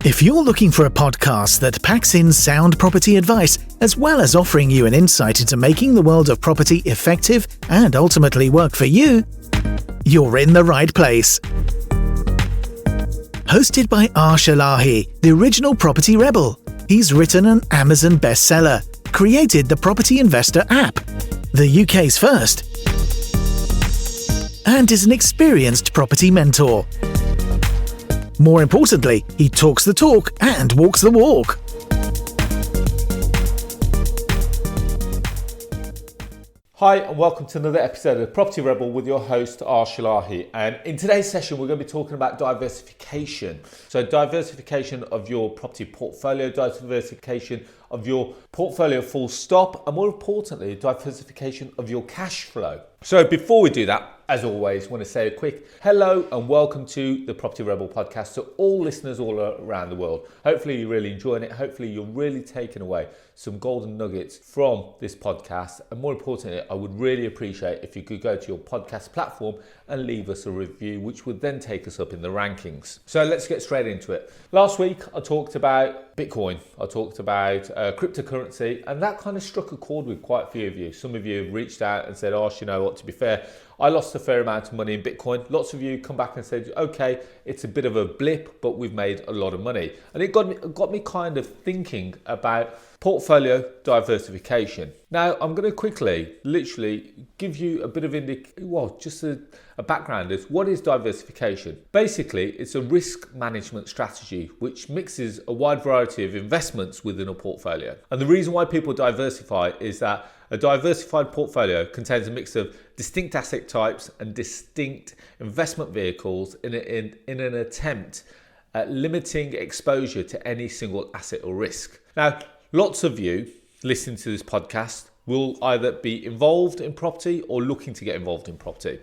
If you're looking for a podcast that packs in sound property advice, as well as offering you an insight into making the world of property effective and ultimately work for you, you're in the right place. Hosted by Arsh Ellahi, the original property rebel. He's written an Amazon bestseller, created the Property Investor app, the UK's first, and is an experienced property mentor. More importantly, he talks the talk and walks the walk. Hi and welcome to another episode of Property Rebel with your host Arsh Ellahi. And in today's session we're going to be talking about diversification. So diversification of your property portfolio, diversification of your portfolio full stop, and more importantly, diversification of your cash flow. So before we do that, as always, I want to say a quick hello and welcome to the Property Rebel podcast to all listeners all around the world. Hopefully you're really enjoying it. Hopefully you're really taking away some golden nuggets from this podcast. And more importantly, I would really appreciate if you could go to your podcast platform and leave us a review, which would then take us up in the rankings. So let's get straight into it. Last week, I talked about Bitcoin. I talked about cryptocurrency, and that kind of struck a chord with quite a few of you. Some of you have reached out and said, "Oh, you know what, to be fair, I lost a fair amount of money in Bitcoin." Lots of you come back and said, "Okay, it's a bit of a blip, but we've made a lot of money." And it got me kind of thinking about portfolio diversification. Now, I'm going to quickly, literally, give you a bit of just a background as what is diversification. Basically, it's a risk management strategy which mixes a wide variety of investments within a portfolio. And the reason why people diversify is that a diversified portfolio contains a mix of distinct asset types and distinct investment vehicles in an attempt at limiting exposure to any single asset or risk. Now, lots of you listening to this podcast will either be involved in property or looking to get involved in property.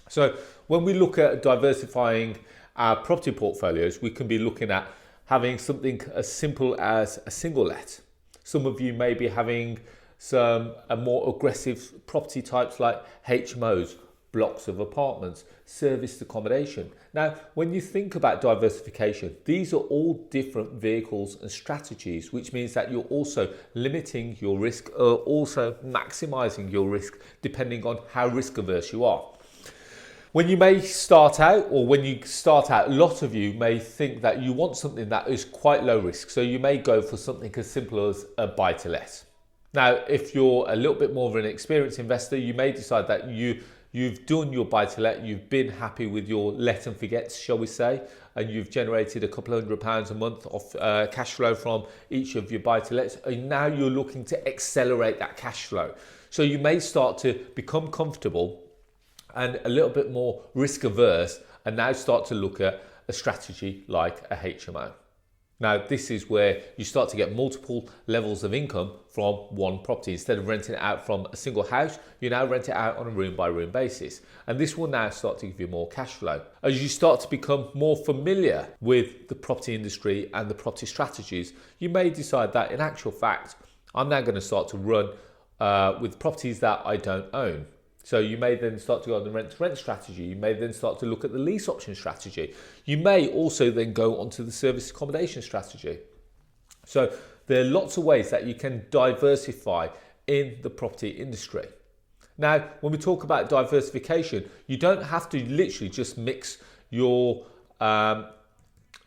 So when we look at diversifying our property portfolios, we can be looking at having something as simple as a single let. Some of you may be having some more aggressive property types like HMOs, blocks of apartments, serviced accommodation. Now, when you think about diversification, these are all different vehicles and strategies, which means that you're also limiting your risk or also maximizing your risk depending on how risk averse you are. When you start out, a lot of you may think that you want something that is quite low risk. So you may go for something as simple as a buy to let. Now, if you're a little bit more of an experienced investor, you may decide that you've done your buy-to-let, you've been happy with your let and forgets, shall we say, and you've generated a couple £100 a month of cash flow from each of your buy-to-lets, and now you're looking to accelerate that cash flow. So you may start to become comfortable and a little bit more risk averse, and now start to look at a strategy like a HMO. Now, this is where you start to get multiple levels of income from one property. Instead of renting it out from a single house, you now rent it out on a room by room basis. And this will now start to give you more cash flow. As you start to become more familiar with the property industry and the property strategies, you may decide that in actual fact, I'm now going to start to run with properties that I don't own. So you may then start to go on the rent-to-rent strategy. You may then start to look at the lease option strategy. You may also then go onto the service accommodation strategy. So there are lots of ways that you can diversify in the property industry. Now, when we talk about diversification, you don't have to literally just mix your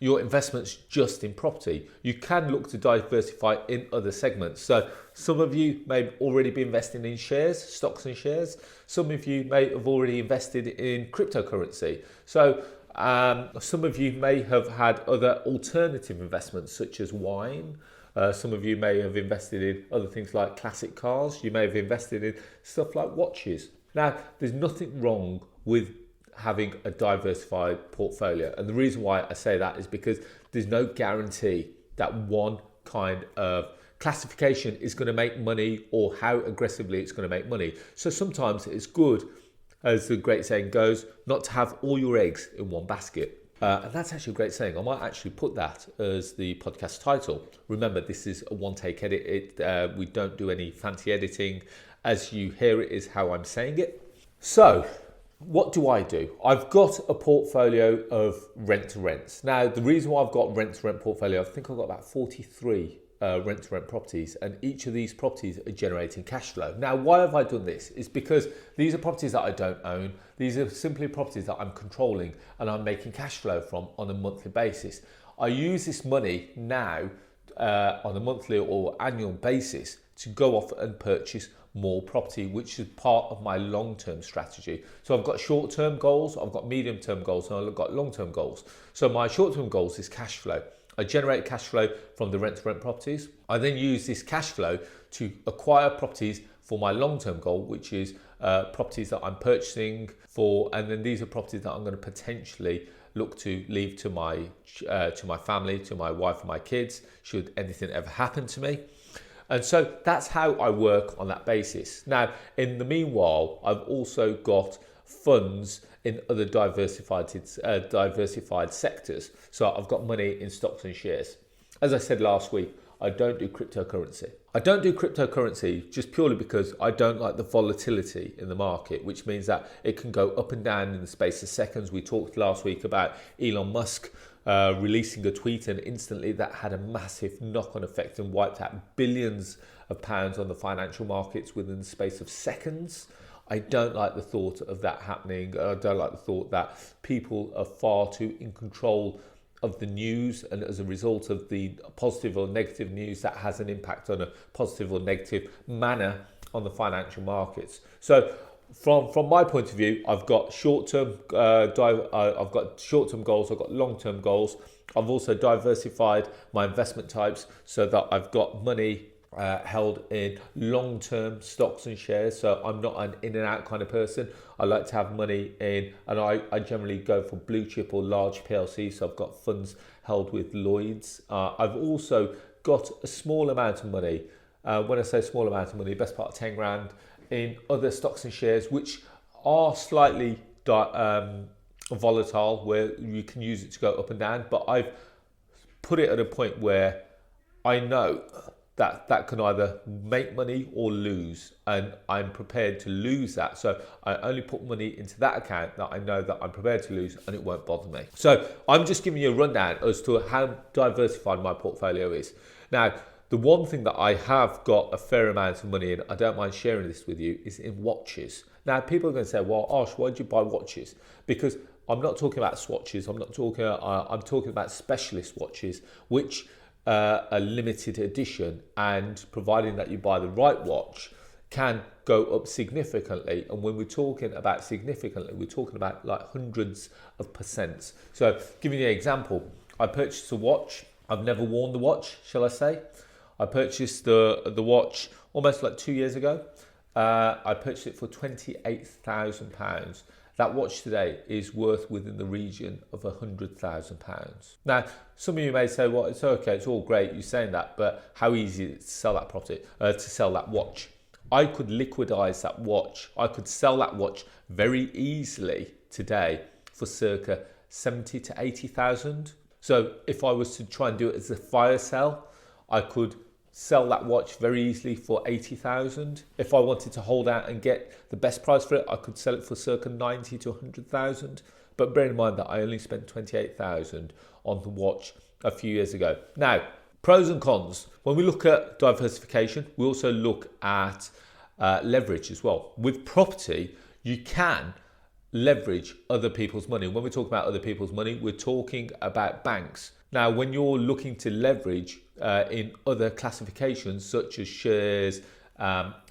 investments just in property. You can look to diversify in other segments. So some of you may already be investing in shares, stocks and shares. Some of you may have already invested in cryptocurrency. So some of you may have had other alternative investments such as wine. Some of you may have invested in other things like classic cars. You may have invested in stuff like watches. Now, there's nothing wrong with having a diversified portfolio. And the reason why I say that is because there's no guarantee that one kind of classification is going to make money or how aggressively it's going to make money. So sometimes it's good, as the great saying goes, not to have all your eggs in one basket. And that's actually a great saying. I might actually put that as the podcast title. Remember, this is a one-take edit. We don't do any fancy editing. As you hear it is how I'm saying it. So what do I do? I've got a portfolio of rent-to-rents. Now, the reason why I've got rent-to-rent portfolio, I think I've got about 43 rent-to-rent properties, and each of these properties are generating cash flow. Now, why have I done this? It's because these are properties that I don't own. These are simply properties that I'm controlling and I'm making cash flow from on a monthly basis. I use this money now on a monthly or annual basis to go off and purchase more property, which is part of my long-term strategy. So I've got short-term goals, I've got medium-term goals, and I've got long-term goals. So my short-term goals is cash flow. I generate cash flow from the rent-to-rent properties. I then use this cash flow to acquire properties for my long-term goal, which is properties that I'm purchasing for, and then these are properties that I'm going to potentially look to leave to my family, to my wife and my kids, should anything ever happen to me. And so that's how I work on that basis. Now, in the meanwhile, I've also got funds in other diversified sectors. So I've got money in stocks and shares. As I said last week, I don't do cryptocurrency. I don't do cryptocurrency just purely because I don't like the volatility in the market, which means that it can go up and down in the space of seconds. We talked last week about Elon Musk releasing a tweet, and instantly that had a massive knock-on effect and wiped out billions of pounds on the financial markets within the space of seconds. I don't like the thought of that happening. I don't like the thought that people are far too in control of the news, and as a result of the positive or negative news, that has an impact on a positive or negative manner on the financial markets. So from my point of view, I've got short-term goals, I've got long-term goals. I've also diversified my investment types so that I've got money held in long-term stocks and shares. So I'm not an in and out kind of person. I like to have money in, and I generally go for blue chip or large PLC. So I've got funds held with Lloyds. I've also got a small amount of money. When I say small amount of money, best part of 10 grand in other stocks and shares, which are slightly volatile, where you can use it to go up and down. But I've put it at a point where I know that can either make money or lose, and I'm prepared to lose that. So I only put money into that account that I know that I'm prepared to lose, and it won't bother me. So I'm just giving you a rundown as to how diversified my portfolio is. Now, the one thing that I have got a fair amount of money in, I don't mind sharing this with you, is in watches. Now, people are going to say, well, Arsh, why did you buy watches? Because I'm not talking about swatches. I'm talking about specialist watches, which a limited edition, and providing that you buy the right watch, can go up significantly. And when we're talking about significantly, we're talking about like hundreds of percents. So giving you an example, I purchased a watch. I've never worn the watch, shall I say. I purchased the watch almost like 2 years ago. I purchased it for £28,000. That watch today is worth within the region of £100,000. Now, some of you may say, well, it's okay, it's all great, you're saying that, but how easy is it to sell that property, to sell that watch? I could liquidize that watch. I could sell that watch very easily today for circa 70 to 80,000. So if I was to try and do it as a fire sale, I could sell that watch very easily for 80,000. If I wanted to hold out and get the best price for it, I could sell it for circa 90 to 100,000. But bear in mind that I only spent 28,000 on the watch a few years ago. Now, pros and cons. When we look at diversification, we also look at leverage as well. With property, you can leverage other people's money. When we talk about other people's money, we're talking about banks. Now, when you're looking to leverage in other classifications such as shares,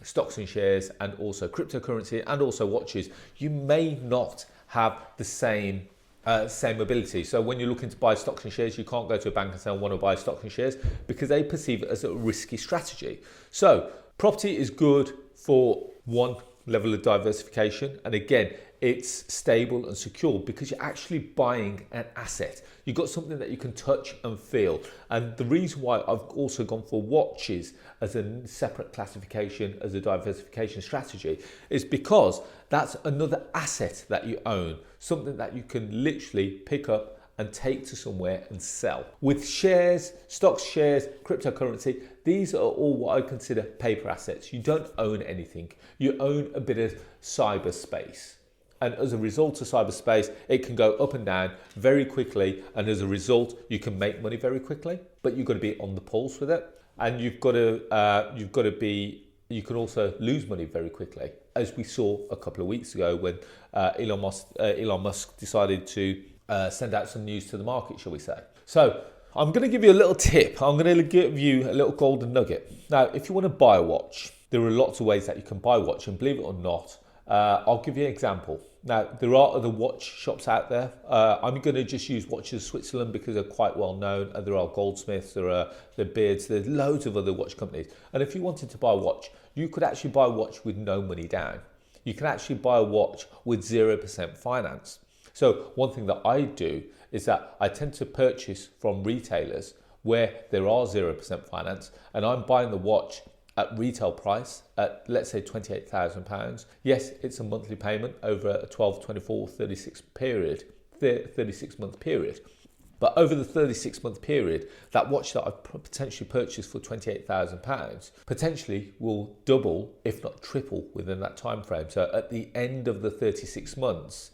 stocks and shares, and also cryptocurrency, and also watches, you may not have the same ability. So when you're looking to buy stocks and shares, you can't go to a bank and say, I want to buy stocks and shares, because they perceive it as a risky strategy. So property is good for one level of diversification, and again, it's stable and secure because you're actually buying an asset. You've got something that you can touch and feel. And the reason why I've also gone for watches as a separate classification, as a diversification strategy, is because that's another asset that you own, something that you can literally pick up and take to somewhere and sell. With shares, stocks, shares, cryptocurrency, these are all what I consider paper assets. You don't own anything. You own a bit of cyberspace. And as a result of cyberspace, it can go up and down very quickly. And as a result, you can make money very quickly, but you've got to be on the pulse with it. And you can also lose money very quickly, as we saw a couple of weeks ago when Elon Musk decided to send out some news to the market, shall we say. So I'm going to give you a little tip. I'm going to give you a little golden nugget. Now, if you want to buy a watch, there are lots of ways that you can buy a watch, and believe it or not, I'll give you an example. Now, there are other watch shops out there. I'm going to just use Watches Switzerland because they're quite well known. There are Goldsmiths, there are Beards, there's loads of other watch companies. And if you wanted to buy a watch, you could actually buy a watch with no money down. You can actually buy a watch with 0% finance. So one thing that I do is that I tend to purchase from retailers where there are 0% finance, and I'm buying the watch at retail price at, let's say, £28,000. Yes, it's a monthly payment over a 12, 24, 36 month period. But over the 36-month period, that watch that I've potentially purchased for £28,000 potentially will double, if not triple, within that time frame. So at the end of the 36 months,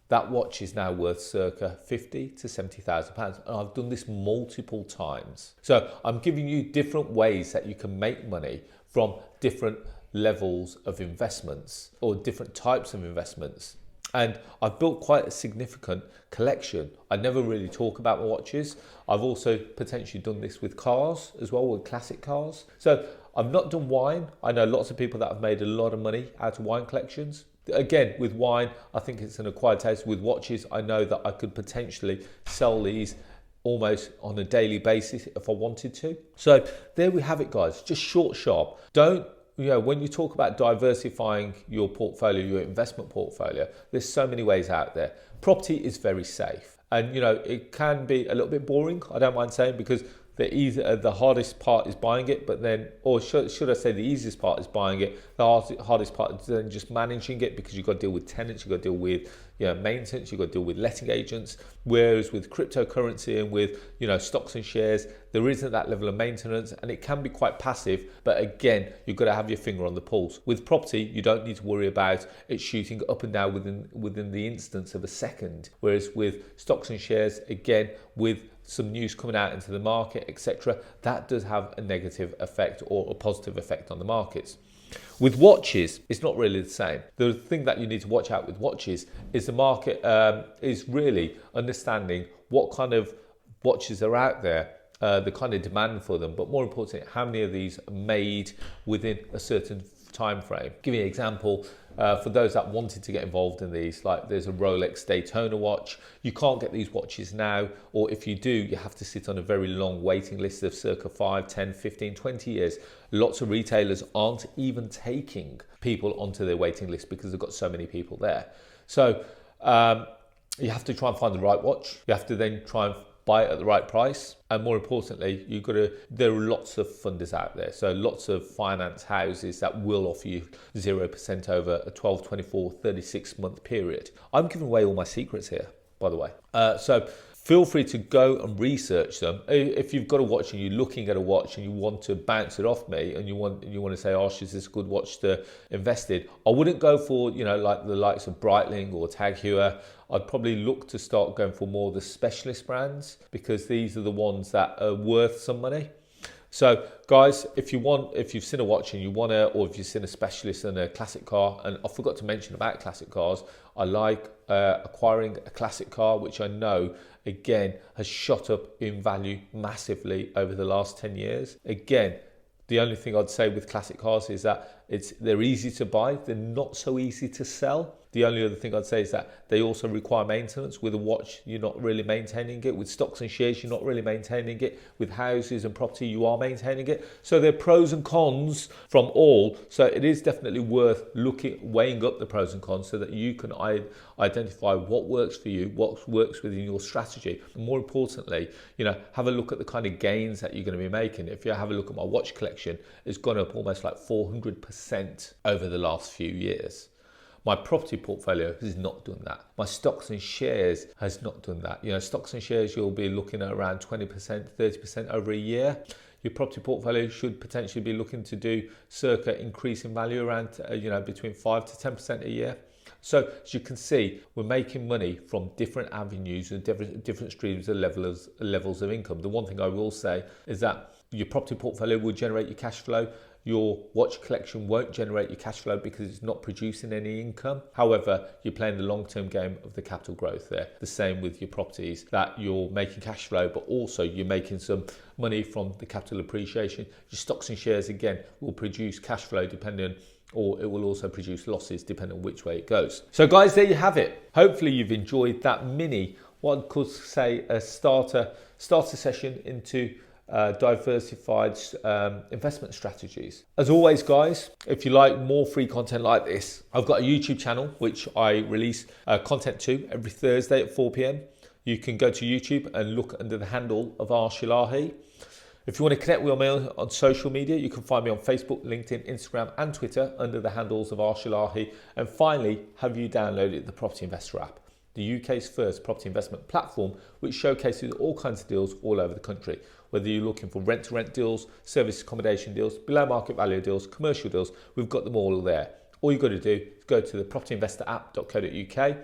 that watch is now worth circa £50,000 to £70,000. And I've done this multiple times. So I'm giving you different ways that you can make money from different levels of investments or different types of investments. And I've built quite a significant collection. I never really talk about my watches. I've also potentially done this with cars as well, with classic cars. So I've not done wine. I know lots of people that have made a lot of money out of wine collections. Again, with wine, I think it's an acquired taste. With watches, I know that I could potentially sell these almost on a daily basis if I wanted to. So there we have it, guys. Just short, sharp. When you talk about diversifying your portfolio, your investment portfolio, there's so many ways out there. Property is very safe. And, it can be a little bit boring, I don't mind saying, because the hardest part is buying it, but then, or should I say the easiest part is buying it. The hardest part is then just managing it, because you've got to deal with tenants, you've got to deal with maintenance, you've got to deal with letting agents. Whereas with cryptocurrency and with stocks and shares, there isn't that level of maintenance, and it can be quite passive. But again, you've got to have your finger on the pulse. With property, you don't need to worry about it shooting up and down within the instance of a second. Whereas with stocks and shares, again, with some news coming out into the market, etc., that does have a negative effect or a positive effect on the markets. With watches, it's not really the same. The thing that you need to watch out with watches is the market is really understanding what kind of watches are out there, the kind of demand for them, but more importantly, how many of these are made within a certain time frame. Give you an example. For those that wanted to get involved in these, like there's a Rolex Daytona watch. You can't get these watches now, or if you do, you have to sit on a very long waiting list of circa 5, 10, 15, 20 years. Lots of retailers aren't even taking people onto their waiting list because they've got so many people there. So you have to try and find the right watch. You have to then try and buy it at the right price, and more importantly, there are lots of funders out there, so lots of finance houses that will offer you 0% over a 12, 24, 36 month period. I'm giving away all my secrets here, by the way. So feel free to go and research them. If you've got a watch and you're looking at a watch and you want to bounce it off me, and you want to say, Arsh, is this a good watch to invest in? I wouldn't go for like the likes of Breitling or Tag Heuer. I'd probably look to start going for more of the specialist brands, because these are the ones that are worth some money. So guys, if you've seen a watch and you want to, or if you've seen a specialist in a classic car, and I forgot to mention about classic cars, I like acquiring a classic car, which I know, again, has shot up in value massively over the last 10 years. Again, the only thing I'd say with classic cars is that they're easy to buy, they're not so easy to sell. The only other thing I'd say is that they also require maintenance. With a watch, you're not really maintaining it. With stocks and shares, you're not really maintaining it. With houses and property, you are maintaining it. So there are pros and cons from all. So it is definitely worth weighing up the pros and cons so that you can identify what works for you, what works within your strategy. And more importantly, have a look at the kind of gains that you're going to be making. If you have a look at my watch collection, it's gone up almost like 400% over the last few years. My property portfolio has not done that. My stocks and shares has not done that. Stocks and shares, you'll be looking at around 20%, 30% over a year. Your property portfolio should potentially be looking to do circa increase in value around, between 5 to 10% a year. So as you can see, we're making money from different avenues and different streams and levels of income. The one thing I will say is that your property portfolio will generate your cash flow. Your watch collection won't generate your cash flow because it's not producing any income. However, you're playing the long-term game of the capital growth there. The same with your properties, that you're making cash flow, but also you're making some money from the capital appreciation. Your stocks and shares, again, will produce cash flow depending, or it will also produce losses depending on which way it goes. So guys, there you have it. Hopefully you've enjoyed that mini, one could say a starter session into diversified investment strategies. As always guys, if you like more free content like this, I've got a YouTube channel which I release content to every Thursday at 4 p.m. You can go to YouTube and look under the handle of Arsh Ellahi. If you want to connect with me on social media, you can find me on Facebook, LinkedIn, Instagram and Twitter under the handles of Arsh Ellahi. And finally, have you downloaded the Property Investor app, the UK's first property investment platform, which showcases all kinds of deals all over the country. Whether you're looking for rent-to-rent deals, service accommodation deals, below market value deals, commercial deals, we've got them all there. All you've got to do is go to the propertyinvestораpp.co.uk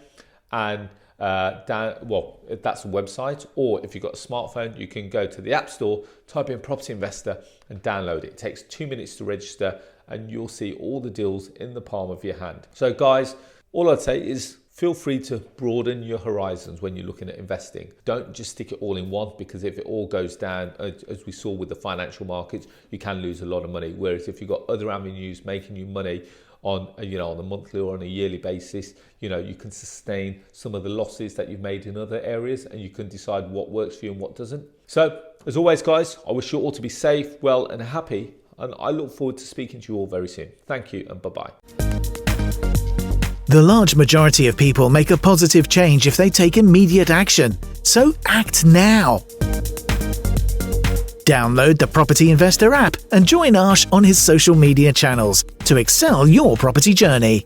and that's the website, or if you've got a smartphone, you can go to the App Store, type in Property Investor and download it. It takes 2 minutes to register and you'll see all the deals in the palm of your hand. So guys, all I'd say is feel free to broaden your horizons when you're looking at investing. Don't just stick it all in one, because if it all goes down, as we saw with the financial markets, you can lose a lot of money. Whereas if you've got other avenues making you money on a monthly or on a yearly basis, you can sustain some of the losses that you've made in other areas, and you can decide what works for you and what doesn't. So as always guys, I wish you all to be safe, well and happy, and I look forward to speaking to you all very soon. Thank you and bye-bye. The large majority of people make a positive change if they take immediate action. So act now. Download the Property Investor app and join Arsh on his social media channels to excel your property journey.